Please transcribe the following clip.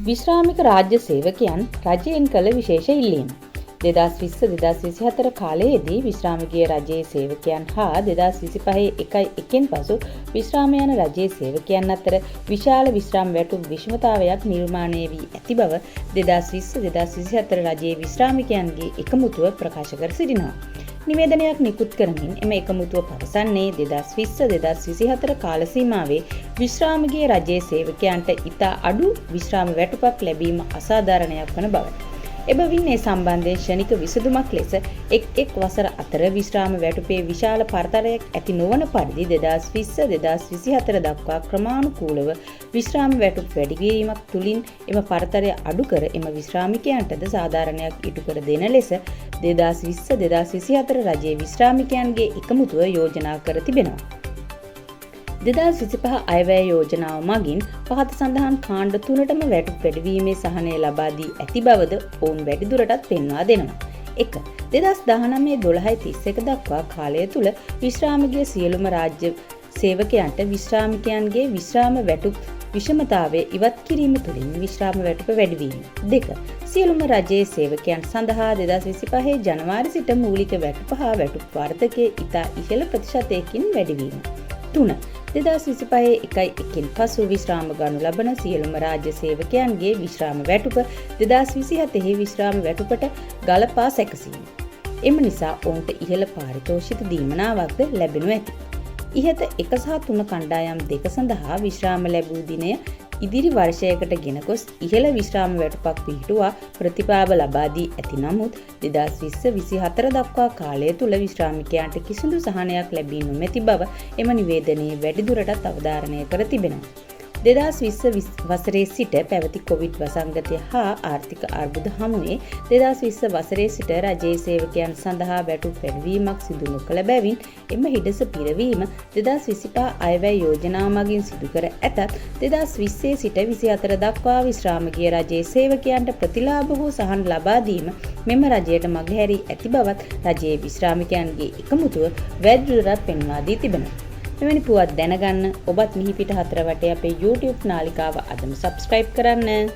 විශ්‍රාමික රාජ්‍ය සේවකයන් රජයෙන් කළ විශේෂ ඉල්ලීම. 2020-2024 කාලයේදී විශ්‍රාමිකීය රජයේ සේවකයන් හා 2025-1 පසු විශ්‍රාම යන රජයේ සේවකයන් අතර විශාල විශ්‍රාම වැටුප් විෂමතාවයක් නිර්මාණය වී ඇති බව 2020-2024 රජයේ විශ්‍රාමිකයන්ගේ එකමුතුව ප්‍රකාශ කර සිටිනවා. නිවේදනයක් නිකුත් කරමින් එම එකමුතුව පවසන්නේ 2020-2024 කාල සීමාවේ විශ්‍රාමිකීය රජයේ සේවකයන්ට ඉතා අඩු විශ්‍රාම වැටුපක් ලැබීම අසාධාරණයක් වන බවයි. එබැවින් ඒ සම්බන්ධයෙන් ක්ෂණික විසඳුමක් ලෙස එක් වසර අතර විශ්‍රාම වැටුපේ විශාල පරතරයක් ඇති නොවන පරිදි 2020-2024 දක්වා ක්‍රමානුකූලව විශ්‍රාම වැටුප් වැඩි කිරීමක් තුළින් එම පරතරය අඩු කර එම විශ්‍රාමිකයන්ටද සාධාරණයක් ඉටු කර දෙන ලෙස 2020-2024 රජයේ විශ්‍රාමිකයන්ගේ එකමුතුව යෝජනා කර තිබෙනවා. 2025 අයවැය යෝජනාව මගින් පහත සඳහන් කාණ්ඩ තුනටම වැටුප් වැඩිවීමේ සහනය ලබා දී ඇති බවද ඔවුන් වැඩිදුරටත් පෙන්වා දෙනවා. 1. 2019-12-31 දක්වා කාලය තුල විශ්‍රාමිකීය සියලුම රාජ්‍ය සේවකයන්ට විශ්‍රාමිකයන්ගේ විශ්‍රාම වැටුප් විෂමතාවය ඉවත් කිරීම තුළින් විශ්‍රාම වැටුප වැඩිවීම. 2. සියලුම රජයේ සේවකයන් සඳහා 2025 ජනවාරි සිට මූලික වැටුප හා වැටුප් වර්ධකයේ ඉතා ඉහළ ප්‍රතිශතයකින් වැඩිවීම. 3. 2025-1 පසු විශ්‍රාම ගනු ලබන සියලුම රාජ්‍ය සේවකයන්ගේ විශ්‍රාම වැටුප 2027 විශ්‍රාම වැටුපට ගලපා සැකසීම. එම නිසා ඔවුන්ට ඉහළ පාරිතෝෂික දීමනාවක්ද ලැබෙනු ඇත. ඉහත 1 සහ 3 කණ්ඩායම් දෙක සඳහා විශ්‍රාම ලැබූ දිනය ඉදිරි වර්ෂයකට ගෙන ගොස් ඉහළ විශ්‍රාම වැටුපක් පිහිටුවා ප්‍රතිලාභ ලබා දී ඇති නමුත් 2020-24 දක්වා කාලය තුල විශ්‍රාමිකයන්ට කිසිදු සහනයක් ලැබී නොමැති බව එම නිවේදනයේ වැඩිදුරටත් අවධාරණය කර තිබෙනවා. 2020 වසරේ සිට පැවති කොවිඩ් වසංගතය හා ආර්ථික අර්බුද හමුවේ 2020 වසරේ සිට රජයේ සේවකයන් සඳහා වැටුප් වැඩිවීමක් සිදු නොකළ බැවින් එම හිඩස පිරවීම 2025 අයවැය යෝජනාව මගින් සිදු කර ඇතත් 2020 සිට 24 දක්වා විශ්‍රාමිකීය රජයේ සේවකයන්ට ප්‍රතිලාභ හෝ සහන ලබා දීම මෙම රජයට මගහැරී ඇති බවත් රජයේ විශ්‍රාමිකයන්ගේ එකමුතුව වැඩිදුරටත් පෙන්වා දී තිබෙනවා. මෙවැනි පුවත් දැනගන්න ඔබත් මිහිපිට හතර වටේ අපේ YouTube නාලිකාව අදම subscribe කරන්න.